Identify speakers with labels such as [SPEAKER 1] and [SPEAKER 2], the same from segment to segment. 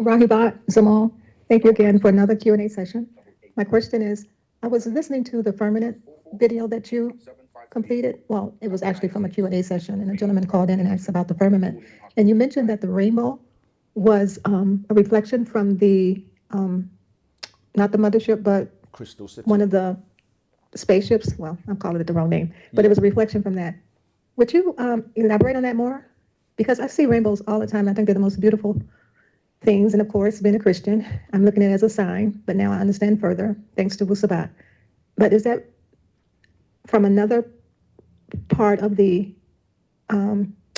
[SPEAKER 1] Rahibat Zamal, thank you again for another Q&A session. My question is, I was listening to the firmament video that you completed. Well, it was actually from a Q&A session, and a gentleman called in and asked about the firmament. And you mentioned that the rainbow was a reflection from the, not the mothership, but
[SPEAKER 2] Crystal
[SPEAKER 1] one
[SPEAKER 2] City.
[SPEAKER 1] of the spaceships. Well, I'm calling it the wrong name, but it was a reflection from that. Would you elaborate on that more? Because I see rainbows all the time. I think they're the most beautiful things. And of course, being a Christian, I'm looking at it as a sign, but now I understand further, thanks to Wu-Sabat. But is that from another part of the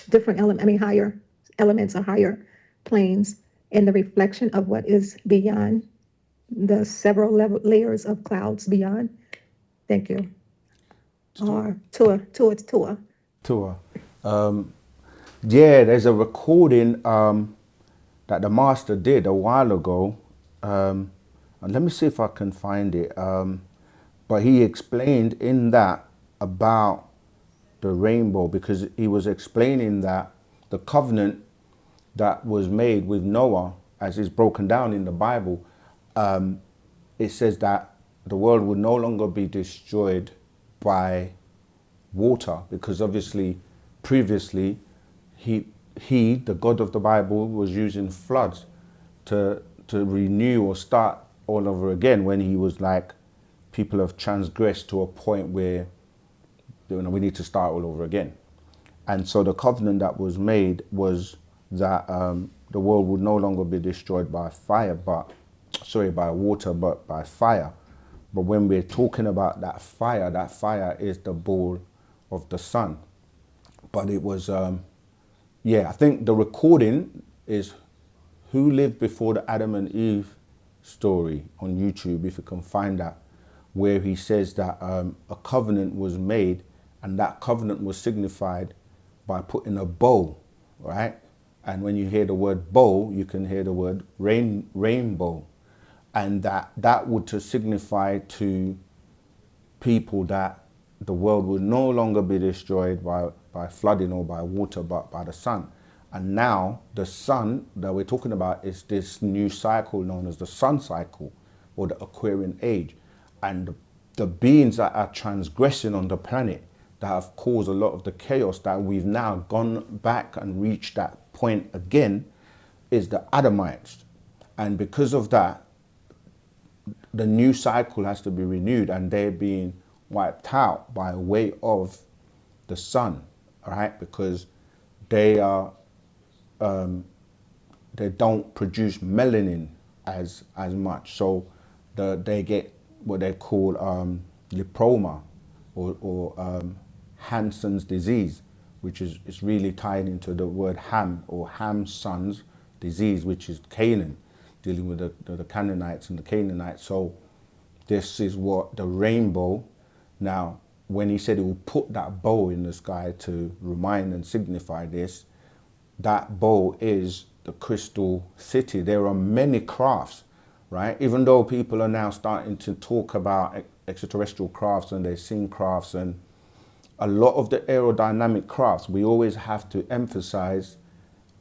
[SPEAKER 1] different element, I mean, higher elements or higher planes, and the reflection of what is beyond the several layers of clouds beyond? Thank you. Or tour.
[SPEAKER 2] Tour. Yeah, there's a recording that the master did a while ago. And let me see if I can find it. But he explained in that about the rainbow, because he was explaining that the covenant that was made with Noah, as is broken down in the Bible, it says that the world would no longer be destroyed by water, because obviously previously he, the God of the Bible, was using floods to renew or start all over again when he was like, people have transgressed to a point where we need to start all over again. And so the covenant that was made was that the world would no longer be destroyed by fire, by water, but by fire. But when we're talking about that fire is the ball of the sun. But it was, I think the recording is Who Lived Before the Adam and Eve story on YouTube, if you can find that, where he says that a covenant was made, and that covenant was signified by putting a bow, right? And when you hear the word bow, you can hear the word rainbow. And that would to signify to people that the world will no longer be destroyed by flooding or by water, but by the sun. And now the sun that we're talking about is this new cycle known as the sun cycle, or the Aquarian age. And the beings that are transgressing on the planet, that have caused a lot of the chaos that we've now gone back and reached that point again, is the Adamites. And because of that, the new cycle has to be renewed, and they're being wiped out by way of the sun, all right? Because they are, they don't produce melanin as much. So they get what they call lipoma, or Hansen's disease, which is really tied into the word Ham, or Ham's disease, which is Canaan, dealing with the Canaanites and the Canaanites. So this is what the rainbow. Now, when he said he will put that bow in the sky to remind and signify this, that bow is the crystal city. There are many crafts, right? Even though people are now starting to talk about extraterrestrial crafts, and they've seen crafts, and a lot of the aerodynamic crafts, we always have to emphasize,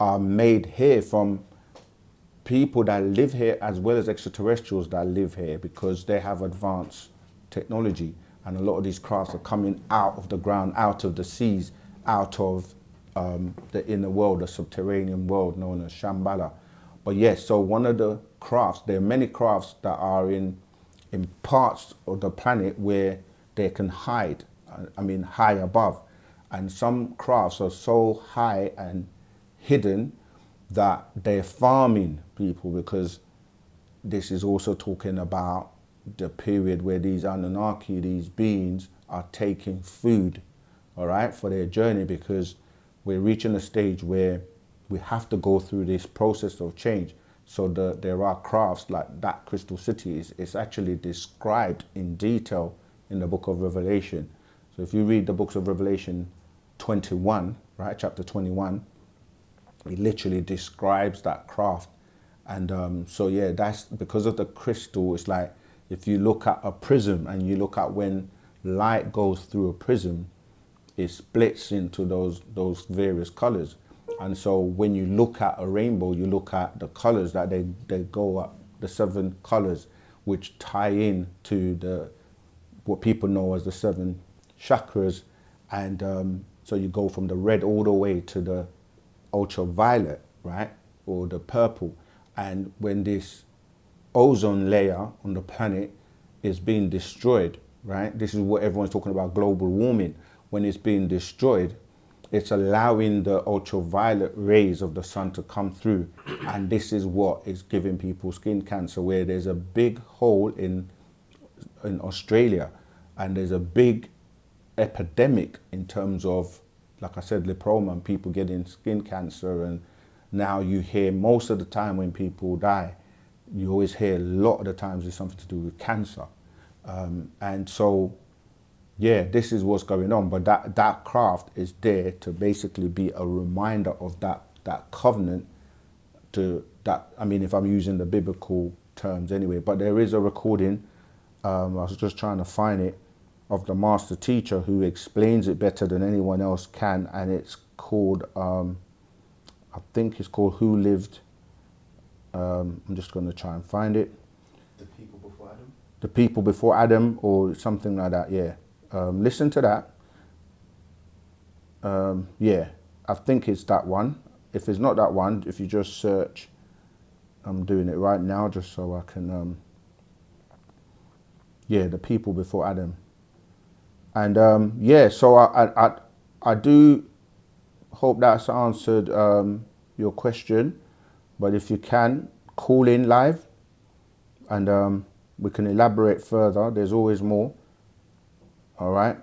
[SPEAKER 2] are made here from people that live here, as well as extraterrestrials that live here, because they have advanced technology. And a lot of these crafts are coming out of the ground, out of the seas, out of the inner world, the subterranean world known as Shambhala. But yes, so one of the crafts, there are many crafts that are in parts of the planet where they can hide, high above. And some crafts are so high and hidden that they're farming people, because this is also talking about the period where these Anunnaki, these beings, are taking food, all right, for their journey, because we're reaching a stage where we have to go through this process of change. So there are crafts like that crystal city is actually described in detail in the book of Revelation. So if you read the books of Revelation 21, right, chapter 21, it literally describes that craft. And so yeah, that's because of the crystal. It's like if you look at a prism and you look at when light goes through a prism, it splits into those various colors. And so when you look at a rainbow, you look at the colors that they go up, the 7 colors, which tie in to the what people know as the 7 chakras. And so you go from the red all the way to the ultraviolet, right? Or the purple. And when this ozone layer on the planet is being destroyed, right? This is what everyone's talking about, global warming. When it's being destroyed, it's allowing the ultraviolet rays of the sun to come through. And this is what is giving people skin cancer, where there's a big hole in Australia, and there's a big epidemic in terms of, like I said, lipoma and people getting skin cancer. And now you hear most of the time when people die, you always hear a lot of the times it's something to do with cancer. And so, yeah, this is what's going on. But that craft is there to basically be a reminder of that covenant, to that, I mean, if I'm using the biblical terms anyway. But there is a recording, I was just trying to find it, of the master teacher who explains it better than anyone else can. And it's called, I think it's called Who Lived, I'm just going to try and find it.
[SPEAKER 3] The people before Adam?
[SPEAKER 2] The People Before Adam, or something like that, yeah. Listen to that. Yeah, I think it's that one. If it's not that one, if you just search, I'm doing it right now just so I can, yeah, The People Before Adam. And yeah, so I do hope that's answered your question. But if you can, call in live, and we can elaborate further. There's always more. All right.